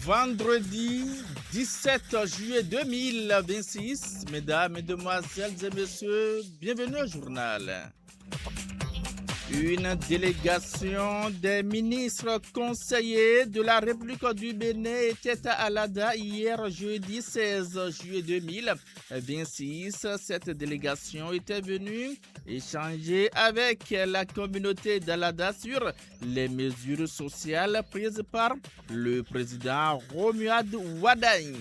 Vendredi 17 juillet 2026, mesdames, mesdemoiselles et messieurs, bienvenue au journal. Une délégation des ministres conseillers de la République du Bénin était à Alada hier jeudi 16 juillet 2026. Cette délégation était venue échanger avec la communauté d'Alada sur les mesures sociales prises par le président Romuald Wadagne.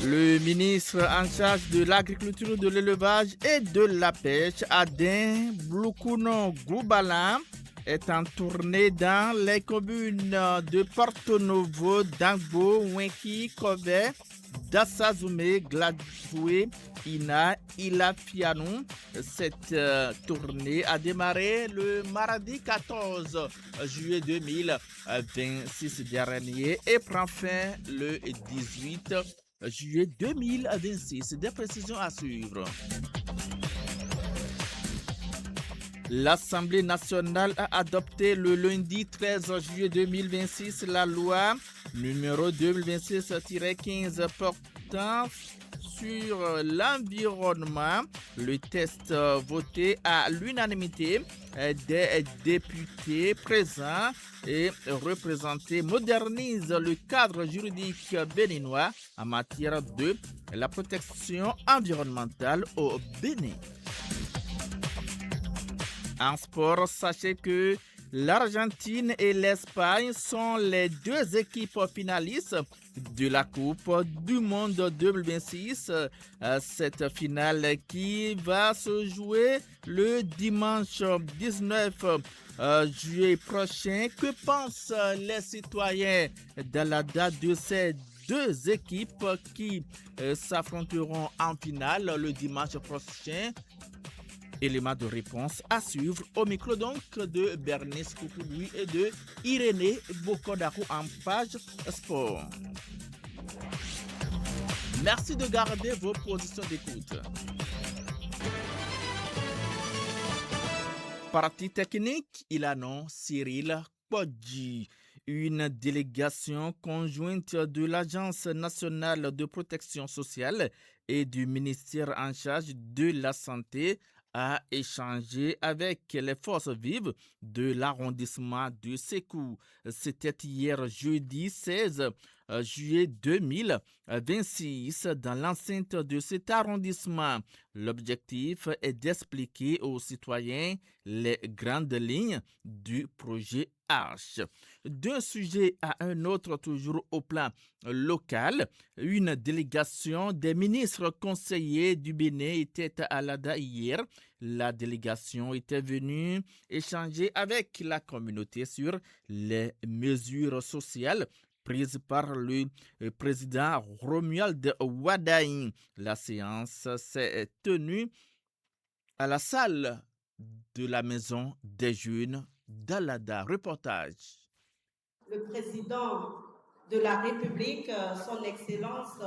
Le ministre en charge de l'agriculture, de l'élevage et de la pêche, Adin Bloukoun Goubala, est en tournée dans les communes de Porto Novo, Dangbo, Wenki, Kové, Dassazoumé, Gladoué, Ina, Ilafianou. Cette tournée a démarré le mardi 14 juillet 2026 dernier et prend fin le 18 juillet 2026. Des précisions à suivre. L'Assemblée nationale a adopté le lundi 13 juillet 2026 la loi numéro 2026-15 portant sur l'environnement. Le texte voté à l'unanimité des députés présents et représentés modernise le cadre juridique béninois en matière de la protection environnementale au Bénin. En sport, sachez que l'Argentine et l'Espagne sont les deux équipes finalistes de la Coupe du Monde 2026. Cette finale qui va se jouer le dimanche 19 juillet prochain. Que pensent les citoyens d'Alada de ces deux équipes qui s'affronteront en finale le dimanche prochain? Élément de réponse à suivre au micro donc de Bernice Koukoudouy et de Irénée Bokodakou en page sport. Merci de garder vos positions d'écoute. Partie technique, il annonce Cyril Kodji. Une délégation conjointe de l'Agence nationale de protection sociale et du ministère en charge de la santé a échangé avec les forces vives de l'arrondissement de Sékou. C'était hier jeudi 16 juillet 2026 dans l'enceinte de cet arrondissement. L'objectif est d'expliquer aux citoyens les grandes lignes du projet Arche. D'un sujet à un autre, toujours au plan local, une délégation des ministres conseillers du Bénin était à Alada hier. La délégation était venue échanger avec la communauté sur les mesures sociales prises par le président Romuald Wadagne. La séance s'est tenue à la salle de la maison des jeunes d'Alada. Reportage. Le président de la République, son Excellence,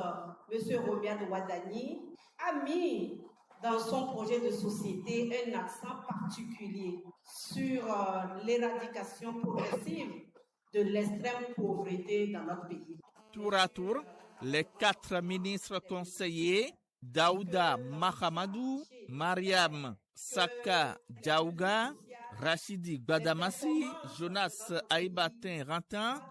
M. Romuald Wadagne, a mis dans son projet de société un accent particulier sur l'éradication progressive de l'extrême pauvreté dans notre pays. Tour à tour, les 4 ministres conseillers, Daouda Mahamadou, Mariam Saka Diaouga, Rachidi Gbadamassi, Jonas Aïbatin Rantan,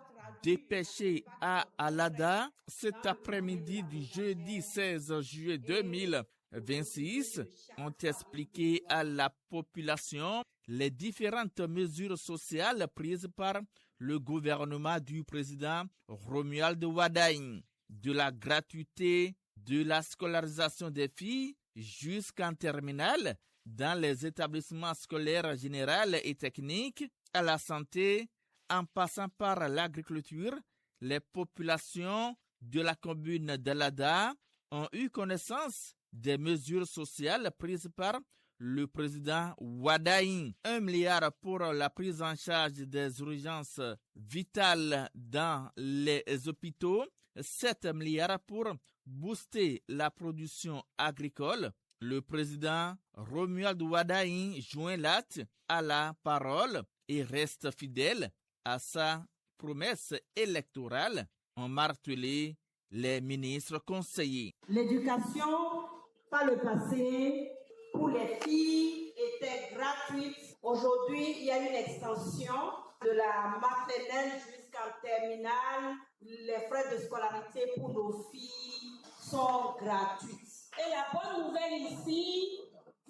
dépêchés à Alada cet après-midi du jeudi 16 juillet 2026, ont expliqué à la population les différentes mesures sociales prises par le gouvernement du président Romuald Wadagne, de la gratuité de la scolarisation des filles jusqu'en terminale dans les établissements scolaires généraux et techniques, à la santé, en passant par l'agriculture. Les populations de la commune d'Alada ont eu connaissance des mesures sociales prises par le président Wadagne. 1 milliard pour la prise en charge des urgences vitales dans les hôpitaux, 7 milliards pour booster la production agricole. Le président Romuald Wadagne joint l'acte à la parole et reste fidèle à sa promesse électorale, ont martelé les ministres conseillers. L'éducation, par le passé, pour les filles était gratuite. Aujourd'hui, il y a une extension de la maternelle jusqu'en terminale. Les frais de scolarité pour nos filles sont gratuits. Et la bonne nouvelle ici,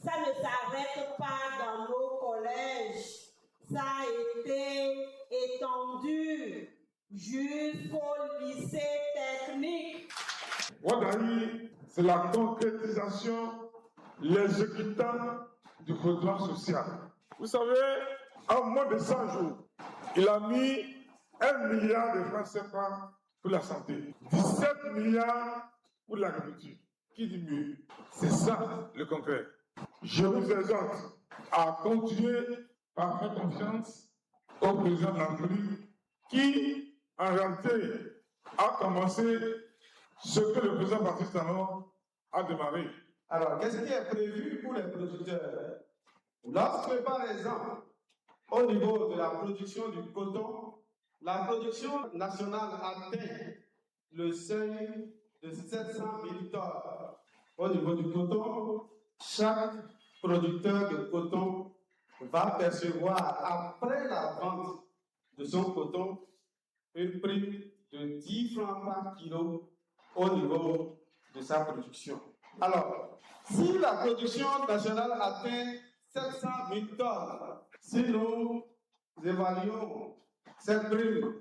ça ne s'arrête pas dans nos collèges. Ça a été étendu jusqu'au lycée technique. Wadayi, c'est la concrétisation, l'exécutant du programme social. Vous savez, en moins de 100 jours, il a mis 1 milliard de francs CFA pour la santé, 17 milliards pour l'agriculture. Qui dit mieux? C'est ça le concret. Je vous exhorte à continuer à faire confiance au président de la République qui, en réalité, a commencé ce que le président Baptiste Talon a démarré. Alors, qu'est-ce qui est prévu pour les producteurs? Lorsque, par exemple, au niveau de la production du coton, la production nationale atteint le seuil de 700 000 tonnes. Au niveau du coton, chaque producteur de coton va percevoir, après la vente de son coton, une prime de 10 francs par kilo au niveau de sa production. Alors, si la production nationale atteint 700 000 tonnes, si nous évaluons cette prime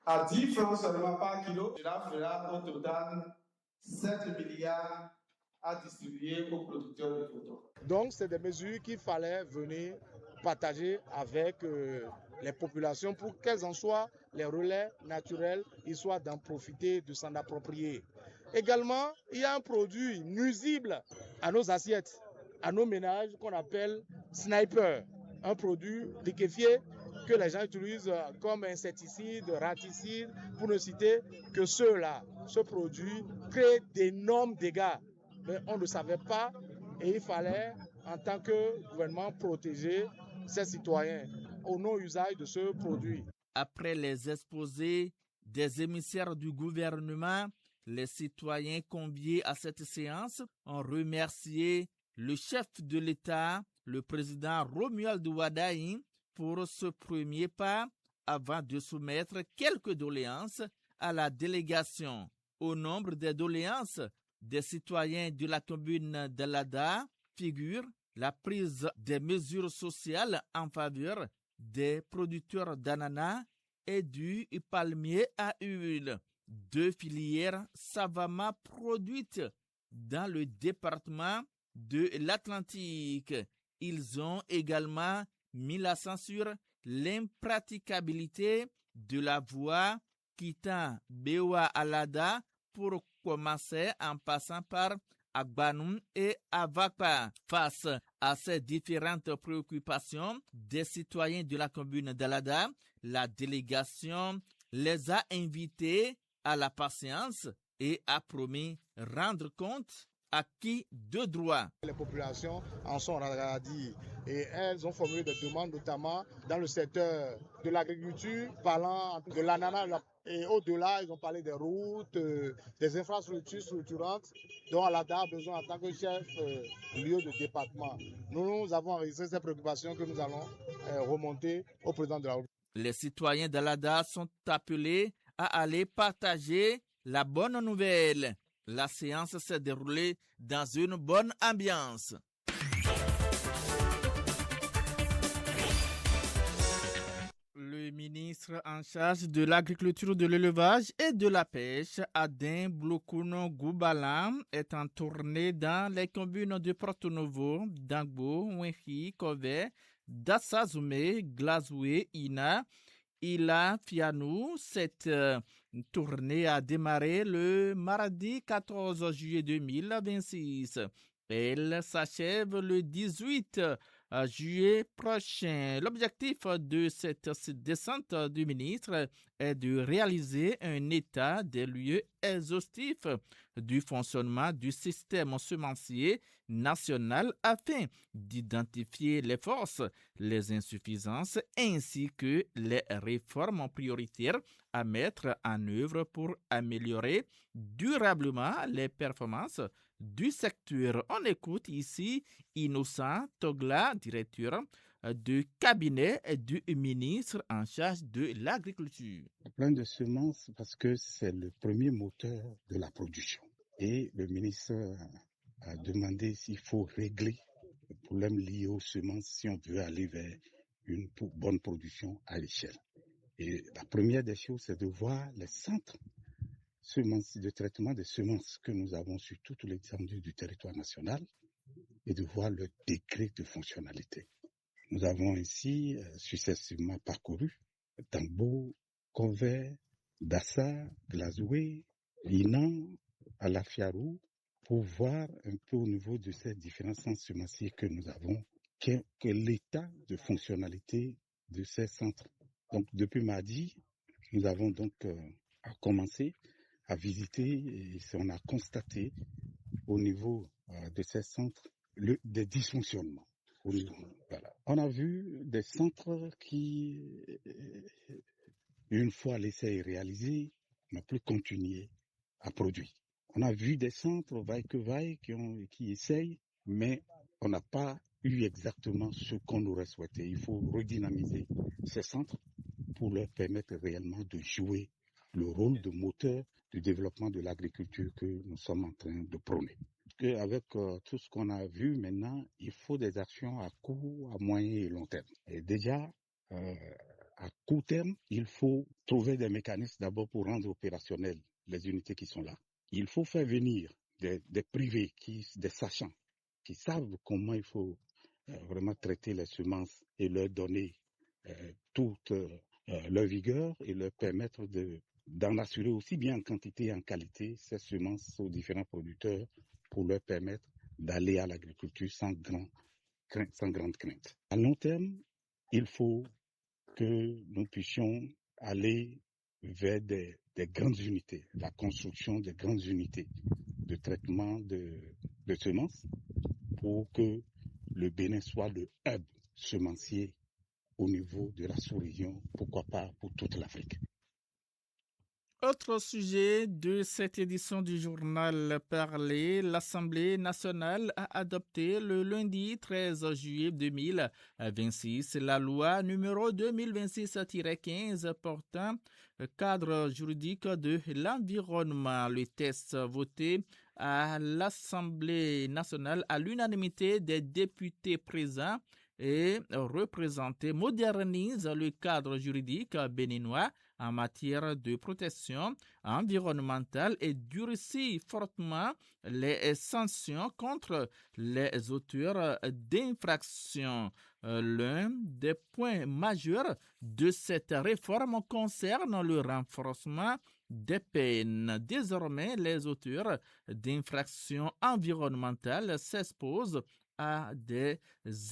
à 10 francs seulement par kilo, cela fera au total 7 milliards à distribuer aux producteurs de coton. Donc, c'est des mesures qu'il fallait venir partager avec les populations pour qu'elles en soient les relais naturels, histoire d'en profiter, de s'en approprier. Également, il y a un produit nuisible à nos assiettes, à nos ménages qu'on appelle sniper, un produit liquéfié que les gens utilisent comme insecticide, raticide, pour ne citer que ceux-là. Ce produit crée d'énormes dégâts, mais on ne savait pas et il fallait, en tant que gouvernement, protéger ses citoyens au non-usage de ce produit. Après les exposés des émissaires du gouvernement, les citoyens conviés à cette séance ont remercié le chef de l'État, le président Romuald Wadayi, pour ce premier pas avant de soumettre quelques doléances à la délégation. Au nombre des doléances des citoyens de la commune de Lada figure la prise des mesures sociales en faveur des producteurs d'ananas et du palmier à huile, deux filières savamment produites dans le département de l'Atlantique. Ils ont également mis l'accent sur l'impraticabilité de la voie quittant Bewa à Lada pour commencer en passant par Agbanoum et Avakpa. Face à ces différentes préoccupations des citoyens de la commune d'Alada, la délégation les a invités à la patience et a promis rendre compte acquis de droit. Les populations en sont ravies et elles ont formulé des demandes, notamment dans le secteur de l'agriculture, parlant de l'ananas. Et au-delà, ils ont parlé des routes, des infrastructures structurantes dont Alada a besoin en tant que chef lieu de département. Nous avons enregistré ces préoccupations que nous allons remonter au président de la République. Les citoyens d'Alada sont appelés à aller partager la bonne nouvelle. La séance s'est déroulée dans une bonne ambiance. Le ministre en charge de l'agriculture, de l'élevage et de la pêche, Adin Blokuno Goubala, est en tournée dans les communes de Porto Novo, Dangbo, Wenhi, Kové, Dassazoumé, Glazoué, Ina, Ila, Fianou. Cette tournée a démarré le mardi 14 juillet 2026. Elle s'achève le 18 juillet prochain. L'objectif de cette descente du ministre est de réaliser un état des lieux exhaustif du fonctionnement du système semencier national afin d'identifier les forces, les insuffisances ainsi que les réformes prioritaires à mettre en œuvre pour améliorer durablement les performances du secteur. On écoute ici Innocent Togla, directeur du cabinet du ministre en charge de l'agriculture. Le plan de semences, parce que c'est le premier moteur de la production. Et le ministre a demandé s'il faut régler le problème lié aux semences si on veut aller vers une bonne production à l'échelle. Et la première des choses, c'est de voir les centres de traitement des semences que nous avons sur toute l'étendue du territoire national et de voir le décret de fonctionnalité. Nous avons ainsi successivement parcouru Tambo, Convert, Dassa, Glazoué, Linan, Alafiarou, pour voir un peu au niveau de ces différents centres semenciers que nous avons, que l'état de fonctionnalité de ces centres. Donc depuis mardi, nous avons donc commencé à visiter et on a constaté au niveau de ces centres des dysfonctionnements. Voilà. On a vu des centres qui, une fois l'essai réalisé, n'ont plus continué à produire. On a vu des centres vaille que vaille qui essayent, mais on n'a pas eu exactement ce qu'on aurait souhaité. Il faut redynamiser ces centres pour leur permettre réellement de jouer le rôle de moteur du développement de l'agriculture que nous sommes en train de prôner. Avec tout ce qu'on a vu maintenant, il faut des actions à court, à moyen et long terme. Et déjà, à court terme, il faut trouver des mécanismes d'abord pour rendre opérationnelles les unités qui sont là. Il faut faire venir des privés, des sachants, qui savent comment il faut vraiment traiter les semences et leur donner toute leur vigueur et leur permettre d'en assurer aussi bien en quantité et en qualité ces semences aux différents producteurs pour leur permettre d'aller à l'agriculture sans grande crainte. À long terme, il faut que nous puissions aller vers des grandes unités, la construction des grandes unités de traitement de semences pour que le Bénin soit le hub semencier au niveau de la sous-région, pourquoi pas pour toute l'Afrique. Autre sujet de cette édition du journal Parler, l'Assemblée nationale a adopté le lundi 13 juillet 2026 la loi numéro 2026-15 portant cadre juridique de l'environnement. Le texte voté à l'Assemblée nationale à l'unanimité des députés présents et représentés modernise le cadre juridique béninois en matière de protection environnementale et durcit fortement les sanctions contre les auteurs d'infractions. L'un des points majeurs de cette réforme concerne le renforcement des peines. Désormais, les auteurs d'infractions environnementales s'exposent à des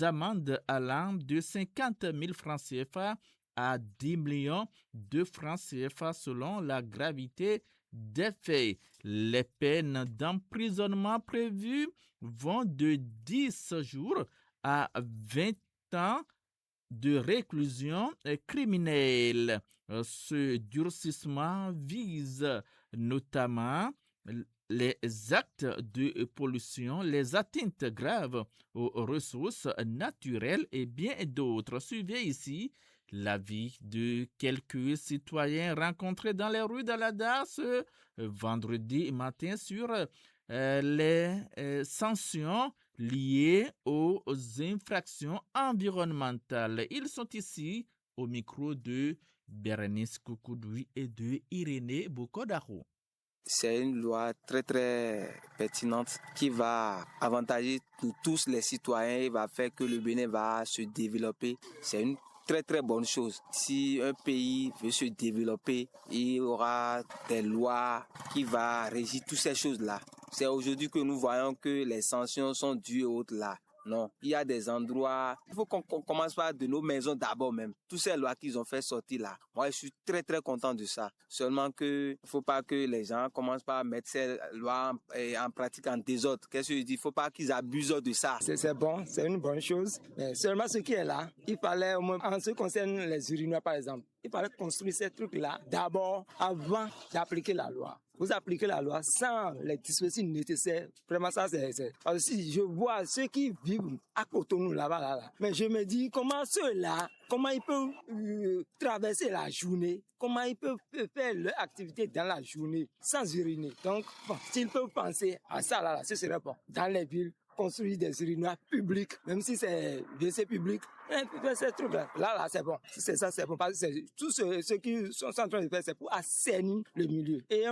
amendes allant de 50 000 francs CFA à 10 millions de francs CFA selon la gravité des faits. Les peines d'emprisonnement prévues vont de 10 jours à 20 ans de réclusion criminelle. Ce durcissement vise notamment les actes de pollution, les atteintes graves aux ressources naturelles et bien d'autres. Suivez ici l'avis de quelques citoyens rencontrés dans les rues d'Alada ce vendredi matin sur les sanctions liées aux infractions environnementales. Ils sont ici au micro de Bérénice Koukoudou et de Irénée Bokodaro. C'est une loi très très pertinente qui va avantager tous les citoyens et va faire que le Bénin va se développer. C'est une très très bonne chose. Si un pays veut se développer, il y aura des lois qui vont régir toutes ces choses-là. C'est aujourd'hui que nous voyons que les sanctions sont dues aux autres là. Non, il y a des endroits, il faut qu'on commence par de nos maisons d'abord même. Tous ces lois qu'ils ont fait sortir là, moi je suis très très content de ça. Seulement que il faut pas que les gens commencent par mettre ces lois en pratique en désordre. Qu'est-ce que je dis? Il faut pas qu'ils abusent de ça. C'est bon, c'est une bonne chose. Mais seulement ce qui est là, il fallait au moins, en ce qui concerne les urinoirs par exemple, il fallait construire ces trucs-là d'abord avant d'appliquer la loi. Vous appliquez la loi sans les dispositifs nécessaires. Vraiment, ça, c'est... Parce que si je vois ceux qui vivent à Cotonou, là, mais je me dis, comment ceux-là, comment ils peuvent traverser la journée, comment ils peuvent faire leur activité dans la journée sans uriner. Donc, bon, s'ils peuvent penser à ça, là, ce serait bon. Dans les villes, construire des urinoirs publics, même si c'est WC public, ces trucs-là, là, c'est bon. Si c'est ça, c'est bon. Parce que tout ce qu'ils sont en train de faire, c'est pour assainir le milieu. Et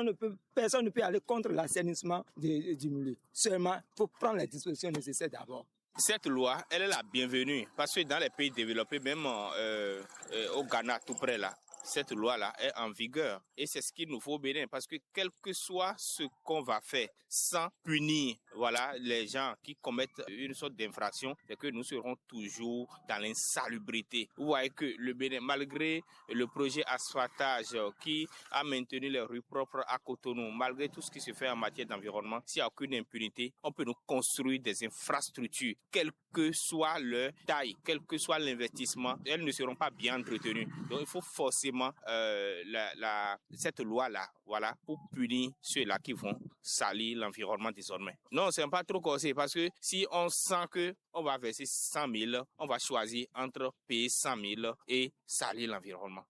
personne ne peut aller contre l'assainissement du milieu. Seulement, il faut prendre les dispositions nécessaires d'abord. Cette loi, elle est la bienvenue parce que dans les pays développés, même au Ghana, tout près là, cette loi-là est en vigueur. Et c'est ce qu'il nous faut au Bénin parce que quel que soit ce qu'on va faire sans punir les gens qui commettent une sorte d'infraction, c'est que nous serons toujours dans l'insalubrité. Vous voyez que le Bénin, malgré le projet asphaltage qui a maintenu les rues propres à Cotonou, malgré tout ce qui se fait en matière d'environnement, s'il n'y a aucune impunité, on peut nous construire des infrastructures, quelle que soit leur taille, quel que soit l'investissement, elles ne seront pas bien entretenues. Donc il faut forcément cette loi-là, pour punir ceux-là qui vont salir l'environnement désormais. Non, c'est pas trop corsé parce que si on sent que on va verser 100 000, on va choisir entre payer 100 000 et salir l'environnement.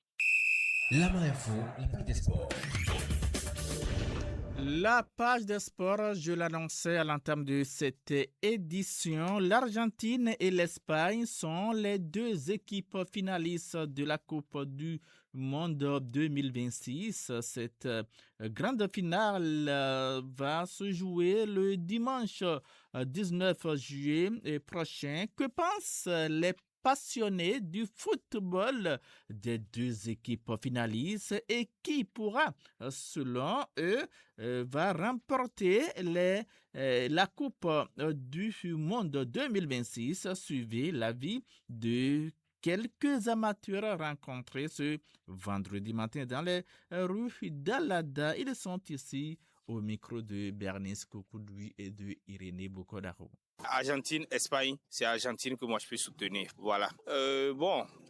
La Main Info, la page des sports. La page des sports, je l'annonçais à l'entame de cette édition. L'Argentine et l'Espagne sont les deux équipes finalistes de la Coupe du Monde 2026. Cette grande finale va se jouer le dimanche 19 juillet prochain. Que pensent les passionnés du football des deux équipes finalistes et qui pourra, selon eux, va remporter la Coupe du Monde 2026? Suivez l'avis de quelques amateurs rencontrés ce vendredi matin dans les rues d'Alada. Ils sont ici au micro de Bernice Kokoudoui et de Irénée Bokodaro. Argentine, Espagne, c'est Argentine que moi je peux soutenir. Voilà.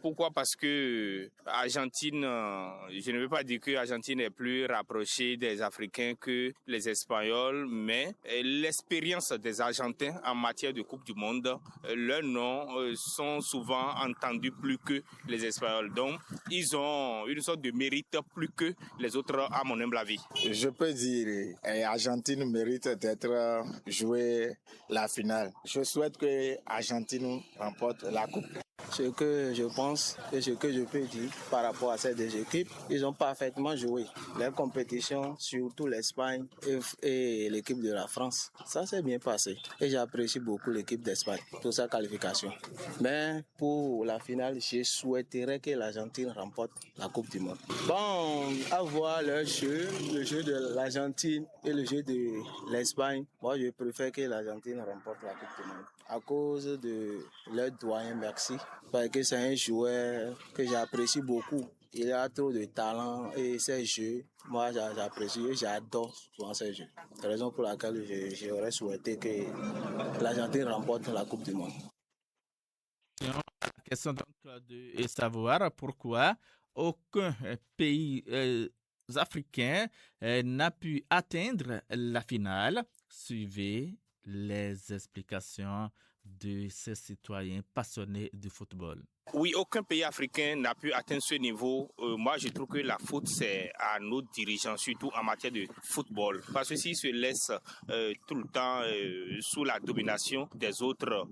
Pourquoi? Parce que Argentine, je ne veux pas dire que l'Argentine est plus rapprochée des Africains que les Espagnols, mais l'expérience des Argentins en matière de Coupe du Monde, leurs noms sont souvent entendus plus que les Espagnols. Donc, ils ont une sorte de mérite plus que les autres, à mon humble avis. Je peux dire l'Argentine mérite d'être jouée la finale. Je souhaite que l'Argentine remporte la coupe. Ce que je pense et ce que je peux dire par rapport à ces deux équipes, ils ont parfaitement joué. Les compétitions, surtout l'Espagne et l'équipe de la France, ça s'est bien passé. Et j'apprécie beaucoup l'équipe d'Espagne pour sa qualification. Mais pour la finale, je souhaiterais que l'Argentine remporte la Coupe du Monde. Bon, à voir leur jeu, le jeu de l'Argentine et le jeu de l'Espagne, moi je préfère que l'Argentine remporte la Coupe du Monde. À cause de leur doyen Merci, parce que c'est un joueur que j'apprécie beaucoup. Il a trop de talent et ses jeux, moi j'apprécie et j'adore souvent ses jeux. C'est la raison pour laquelle j'aurais souhaité que l'Argentine remporte la Coupe du Monde. La question donc de savoir pourquoi aucun pays africain n'a pu atteindre la finale. Suivez les explications de ces citoyens passionnés du football. Oui, aucun pays africain n'a pu atteindre ce niveau. Moi, je trouve que la faute, c'est à nos dirigeants, surtout en matière de football. Parce que s'ils se laissent tout le temps sous la domination des autres,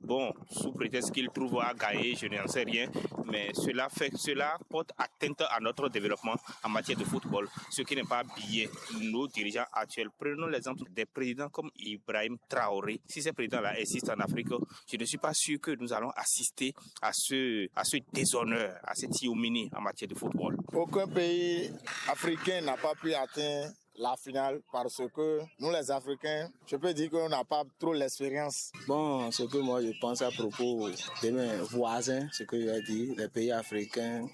sous prétexte qu'ils trouvent à gagner, je n'en sais rien, mais cela porte atteinte à notre développement en matière de football, ce qui n'est pas bien. Nos dirigeants actuels, prenons l'exemple des présidents comme Ibrahim Traoré. Si ces présidents-là existent en Afrique, je ne suis pas sûr que nous allons assister à ce déshonneur, à cette ignominie en matière de football. Aucun pays africain n'a pas pu atteindre la finale parce que nous les Africains, je peux dire qu'on n'a pas trop l'expérience. Bon, ce que moi je pense à propos de mes voisins, ce que j'ai dit, les pays africains,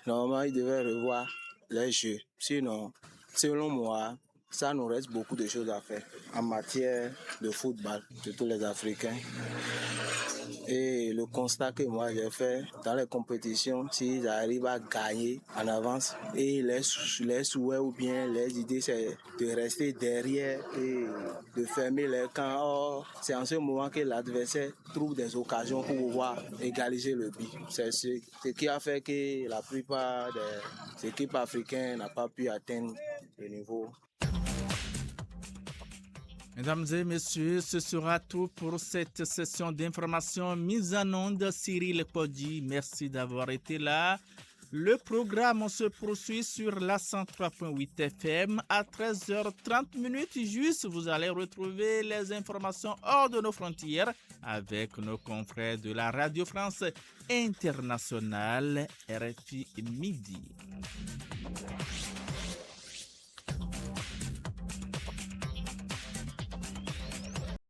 normalement ils devaient revoir les jeux. Sinon, selon moi, ça nous reste beaucoup de choses à faire en matière de football, surtout les Africains. Et le constat que moi j'ai fait dans les compétitions, s'ils arrivent à gagner en avance, et les souhaits ou bien les idées, c'est de rester derrière et de fermer les camps. Or, c'est en ce moment que l'adversaire trouve des occasions pour pouvoir égaliser le but. C'est ce qui a fait que la plupart des équipes africaines n'ont pas pu atteindre le niveau. Mesdames et messieurs, ce sera tout pour cette session d'information mise en onde. Cyril Kodji, merci d'avoir été là. Le programme se poursuit sur la 103.8 FM à 13h30 juste. Vous allez retrouver les informations hors de nos frontières avec nos confrères de la Radio France Internationale RFI Midi.